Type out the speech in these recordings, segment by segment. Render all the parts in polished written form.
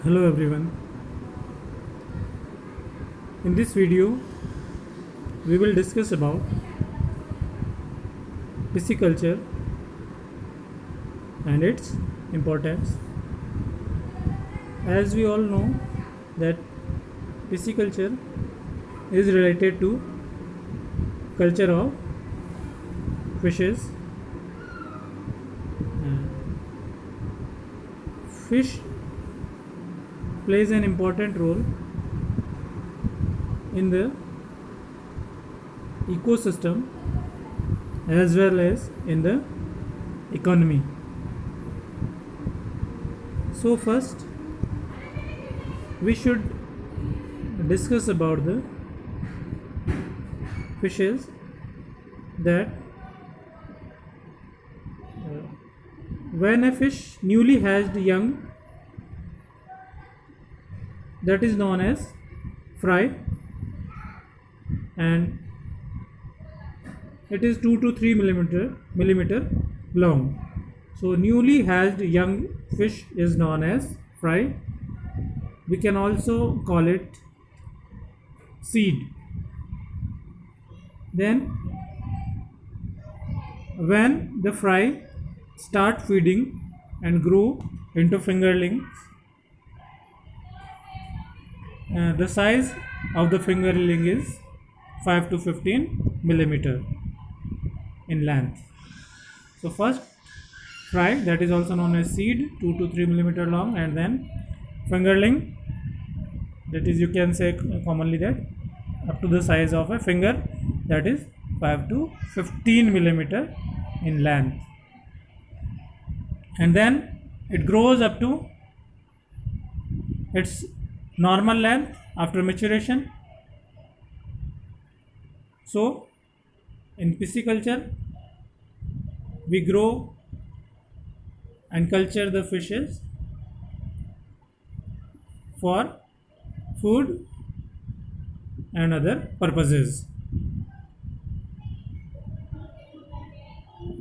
Hello everyone. In this video, we will discuss about pisciculture and its importance. As we all know that pisciculture is related to culture of fishes. Fish plays an important role in the ecosystem as well as in the economy. So first we should discuss about the fishes that when a fish newly hatched young, that is known as fry, and it is 2 to 3 millimeter long. So newly hatched young fish is known as fry. We can also call it seed. Then when the fry start feeding and grow into fingerlings, the size of the fingerling is 5 to 15 millimeter in length. So first fry, that is also known as seed, 2 to 3 millimeter long, and then fingerling, that is you can say commonly that up to the size of a finger, that is 5 to 15 millimeter in length, and then it grows up to its normal length after maturation. So in pisciculture we grow and culture the fishes for food and other purposes.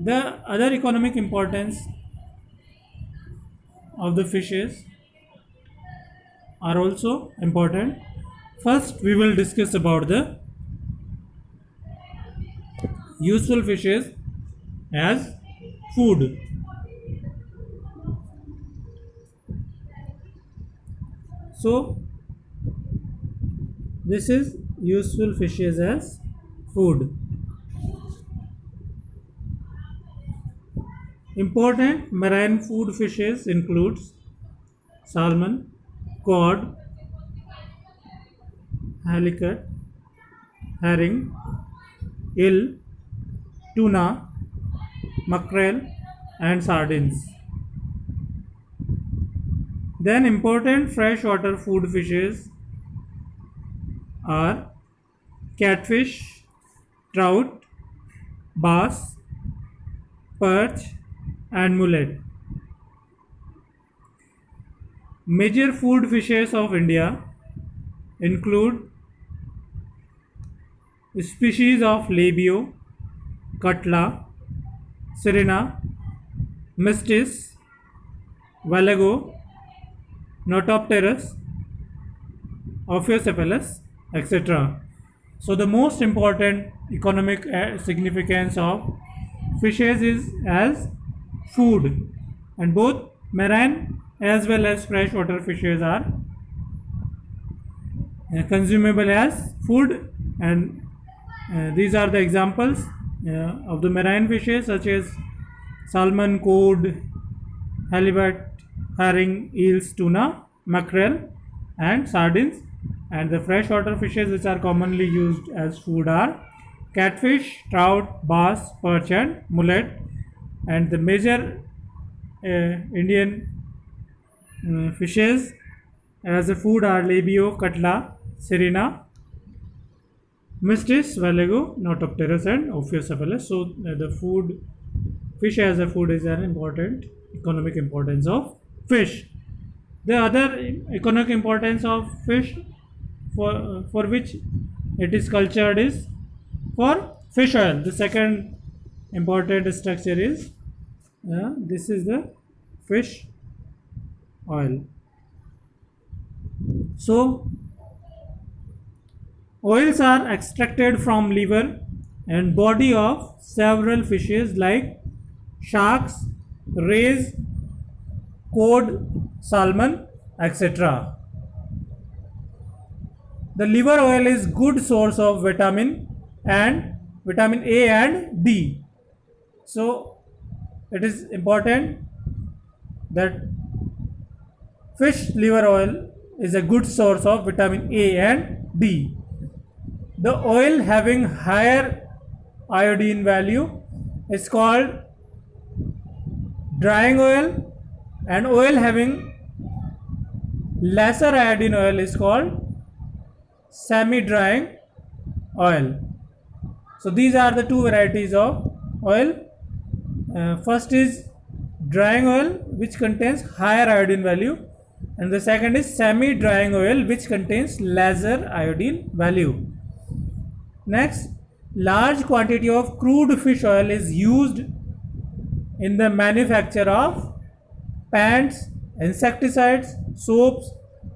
The other economic importance of the fishes are also important. First we will discuss about the useful fishes as food. So this is useful fishes as food. Important marine food fishes includes salmon, cod, halibut, herring, eel, tuna, mackerel, and sardines. Then important freshwater food fishes are catfish, trout, bass, perch, and mullet. Major food fishes of India include species of labio, cutla, sirena, mistis, valago, notopterus, Ophiucephalus, etc. So the most important economic significance of fishes is as food, and both marine as well as freshwater fishes are consumable as food, and these are the examples of the marine fishes such as salmon, cod, halibut, herring, eels, tuna, mackerel, and sardines. And the freshwater fishes which are commonly used as food are catfish, trout, bass, perch, and mullet. And the major Indian fishes as a food are labio, cutla, sirena, mistis, valago, notopterus, and Ophiucephalus. So the food fish as a food is an important economic importance of fish. The other economic importance of fish for which it is cultured is for fish oil. The second important structure is this is the fish oil. So oils are extracted from liver and body of several fishes like sharks, rays, cod, salmon, etc. The liver oil is good source of and vitamin A and D. So it is important that fish liver oil is a good source of vitamin A and D. The oil having higher iodine value is called drying oil, and oil having lesser iodine oil is called semi-drying oil. So these are the two varieties of oil. First is drying oil, which contains higher iodine value, and the second is semi-drying oil, which contains lesser iodine value. Next, large quantity of crude fish oil is used in the manufacture of paints, insecticides, soaps,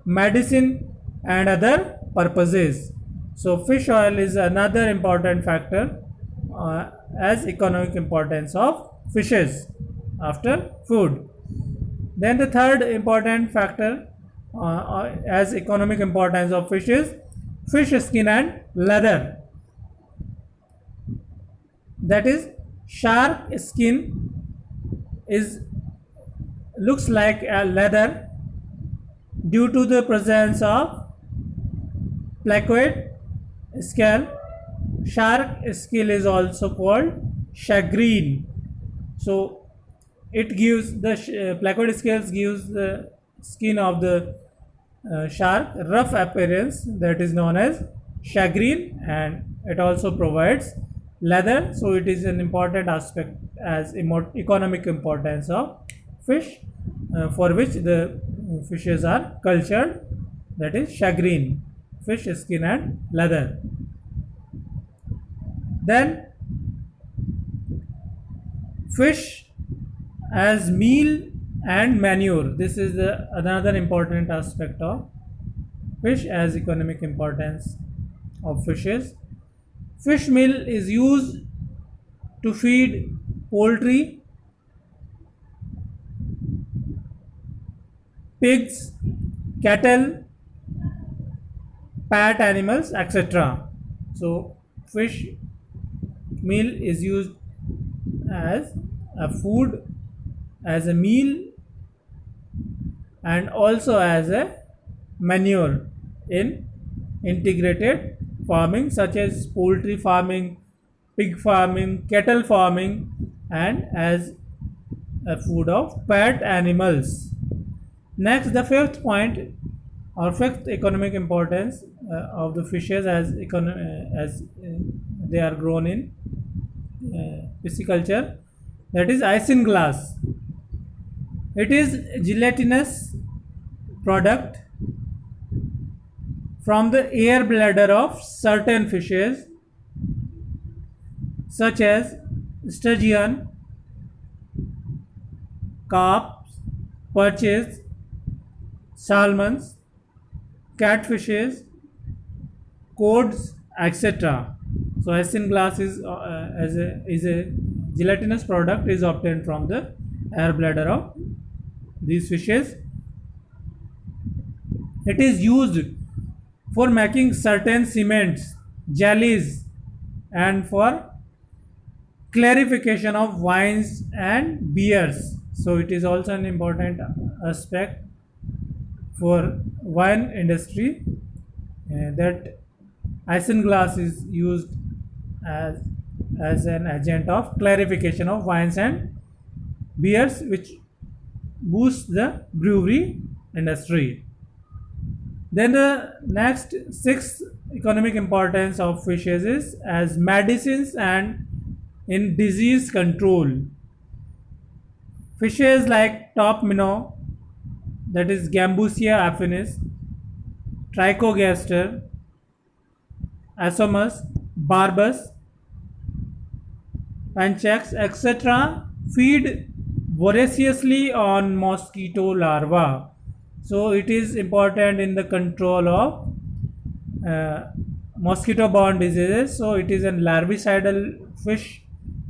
medicine, and other purposes. So fish oil is another important factor as economic importance of fishes after food. Then the third important factor as economic importance of fish is fish skin and leather. That is, shark skin is looks like a leather due to the presence of placoid scale. Shark scale is also called shagreen. So it gives the placoid scales gives the skin of the shark rough appearance, that is known as shagreen, and it also provides leather. So it is an important aspect as economic importance of fish for which the fishes are cultured, that is shagreen, fish skin and leather. Then fish as meal and manure. This is another important aspect of fish as economic importance of fishes. Fish meal is used to feed poultry, pigs, cattle, pet animals, etc. So fish meal is used as a food, as a meal, and also as a manure in integrated farming such as poultry farming, pig farming, cattle farming, and as a food of pet animals. Next, the fifth point or fifth economic importance of the fishes as they are grown in pisciculture, that is isinglass. It is gelatinous product from the air bladder of certain fishes such as sturgeon, carps, perches, salmons, catfishes, cods, etc. So isinglass is a gelatinous product is obtained from the air bladder of these fishes. It is used for making certain cements, jellies, and for clarification of wines and beers. So it is also an important aspect for wine industry that isinglass is used as an agent of clarification of wines and beers, which boosts the brewery industry. Then the next sixth economic importance of fishes is as medicines and in disease control. Fishes like top minnow, that is Gambusia affinis, Trichogaster, Asomus, Barbus, Panchax, etc. feed voraciously on mosquito larvae. So it is important in the control of mosquito-borne diseases. So it is a larvicidal fish.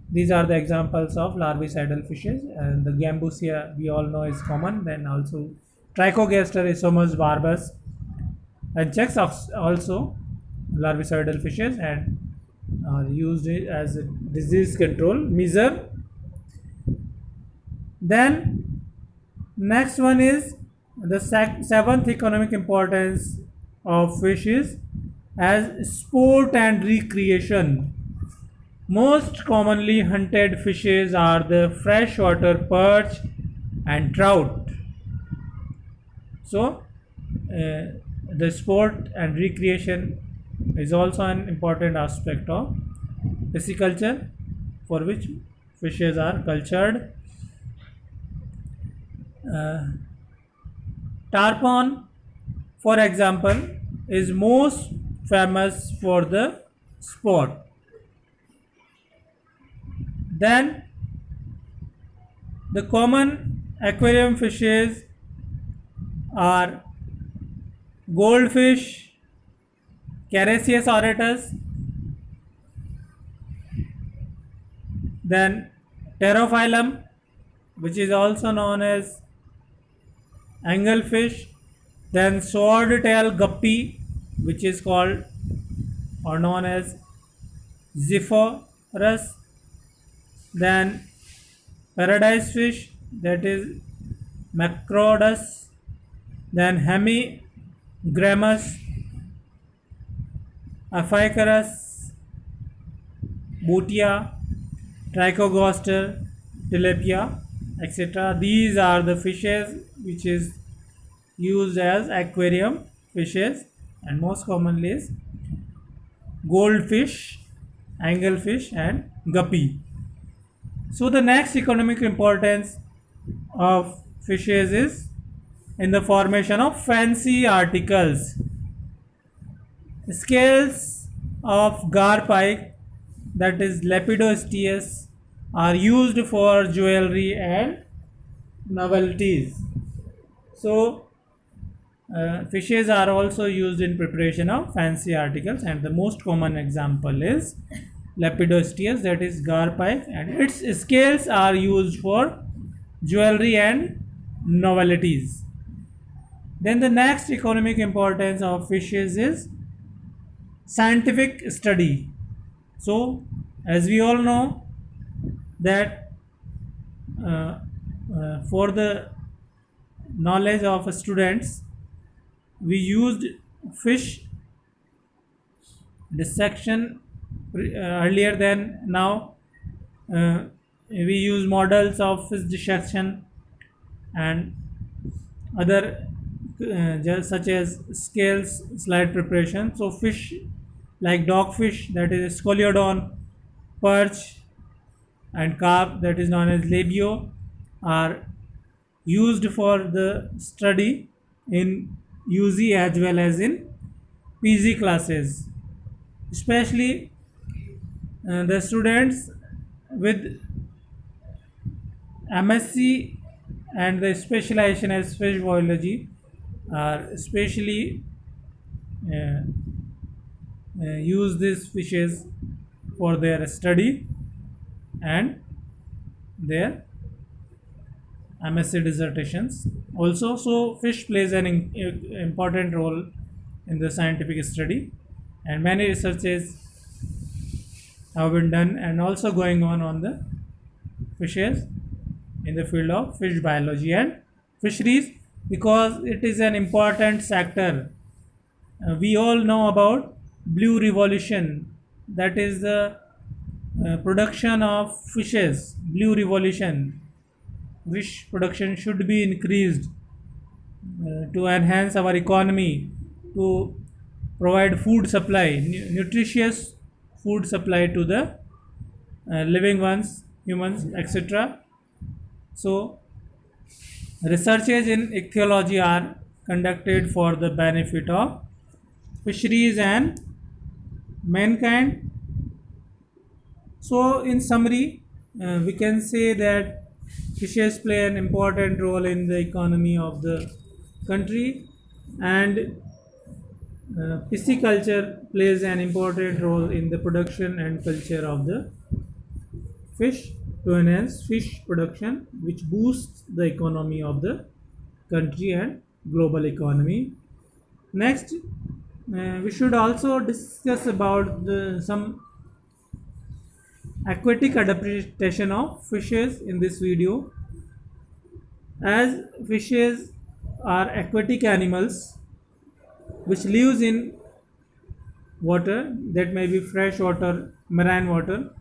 These are the examples of larvicidal fishes. And the Gambusia we all know is common. Then also Trichogaster isomus barbus and checks also larvicidal fishes and are used as a disease control measure. Then next one is the seventh economic importance of fish is as sport and recreation. Most commonly hunted fishes are the freshwater perch and trout. So, the sport and recreation is also an important aspect of pisciculture for which fishes are cultured. Uh, Tarpon, for example, is most famous for the sport. Then the common aquarium fishes are goldfish, Carassius auratus, then Pterophyllum, which is also known as anglefish, then swordtail guppy, which is called or known as Zephyrus, then paradise fish, that is Macrodus, then Hemigramus, Aphycarus, Butia, Trichogaster, Tilapia, etc. These are the fishes which is used as aquarium fishes, and most commonly is goldfish, anglefish and guppy. So the next economic importance of fishes is in the formation of fancy articles. Scales of garpike, that is Lepidosteus, are used for jewelry and novelties. So fishes are also used in preparation of fancy articles, and the most common example is Lepidosteus, that is garpike, and its scales are used for jewelry and novelties. Then the next economic importance of fishes is scientific study. So as we all know that for the knowledge of students we used fish dissection earlier than now. We use models of fish dissection and other such as scales slide preparation. So fish like dogfish, that is scoliodon, perch and carp, that is known as labio, are used for the study in UG as well as in PG classes, especially the students with MSc and the specialization as fish biology are especially uh, use these fishes for their study and their MSc dissertations also. So fish plays an important role in the scientific study, and many researches have been done and also going on the fishes in the field of fish biology and fisheries, because it is an important sector. We all know about blue revolution, that is the production of fishes. Blue revolution, fish production should be increased to enhance our economy, to provide food supply, nutritious food supply to the living ones, humans, etc. So researches in ichthyology are conducted for the benefit of fisheries and mankind. So in summary, we can say that fishes play an important role in the economy of the country, and pisciculture plays an important role in the production and culture of the fish to enhance fish production, which boosts the economy of the country and global economy. Next, we should also discuss about some aquatic adaptation of fishes in this video. As fishes are aquatic animals which lives in water, that may be fresh water, marine water,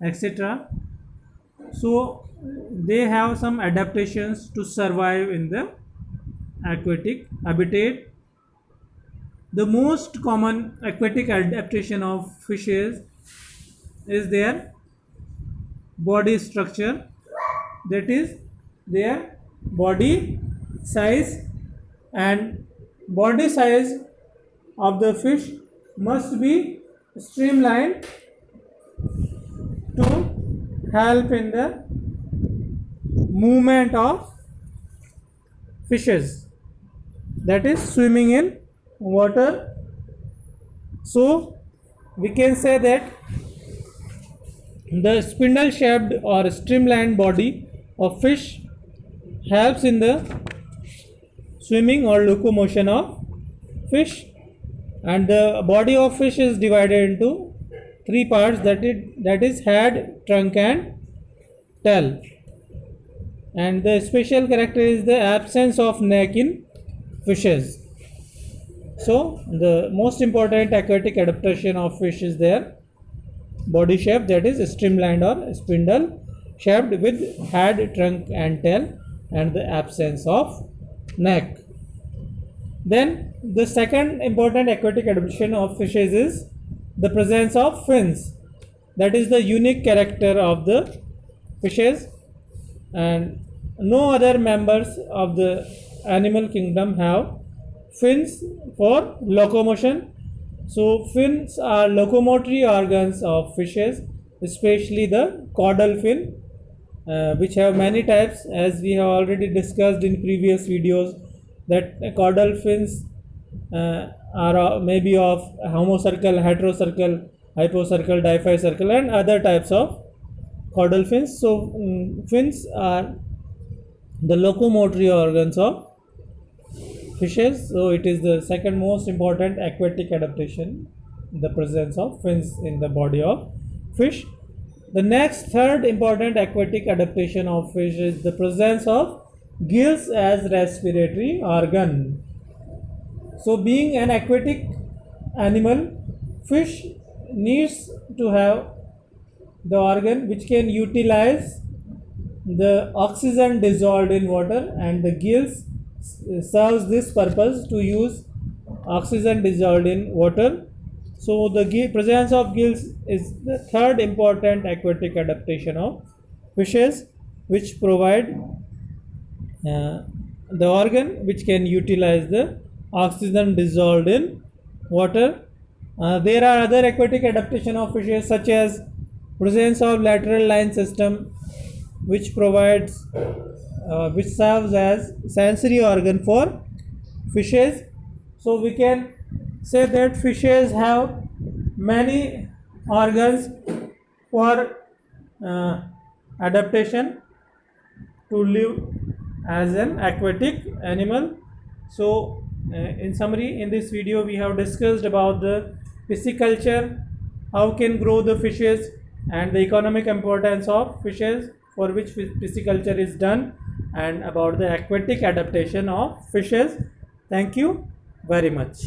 etc. So they have some adaptations to survive in the aquatic habitat. The most common aquatic adaptation of fishes is their body structure, that is their body size, and body size of the fish must be streamlined to help in the movement of fishes, that is swimming in water. So we can say that the spindle shaped or streamlined body of fish helps in the swimming or locomotion of fish, and the body of fish is divided into three parts, that is head, trunk and tail. And the special character is the absence of neck in fishes. So the most important aquatic adaptation of fish is their body shape, that is streamlined or spindle shaped with head, trunk and tail, and the absence of neck. Then the second important aquatic adaptation of fishes is the presence of fins, that is the unique character of the fishes, and no other members of the animal kingdom have fins for locomotion. So fins are locomotory organs of fishes, especially the caudal fin, which have many types, as we have already discussed in previous videos, that caudal fins are maybe of homocircle, heterocircle, hypocircle, diphycircle and other types of caudal fins. So fins are the locomotory organs of fishes. So it is the second most important aquatic adaptation, the presence of fins in the body of fish. The next third important aquatic adaptation of fish is the presence of gills as respiratory organ. So being an aquatic animal, fish needs to have the organ which can utilize the oxygen dissolved in water, and the gills serves this purpose to use oxygen dissolved in water. So the presence of gills is the third important aquatic adaptation of fishes, which provide the organ which can utilize the oxygen dissolved in water. There are other aquatic adaptation of fishes such as presence of lateral line system, which provides which serves as sensory organ for fishes. So we can say that fishes have many organs for adaptation to live as an aquatic animal. So in summary, in this video we have discussed about the pisciculture, how can grow the fishes, and the economic importance of fishes for which pisciculture is done, and about the aquatic adaptation of fishes. Thank you very much.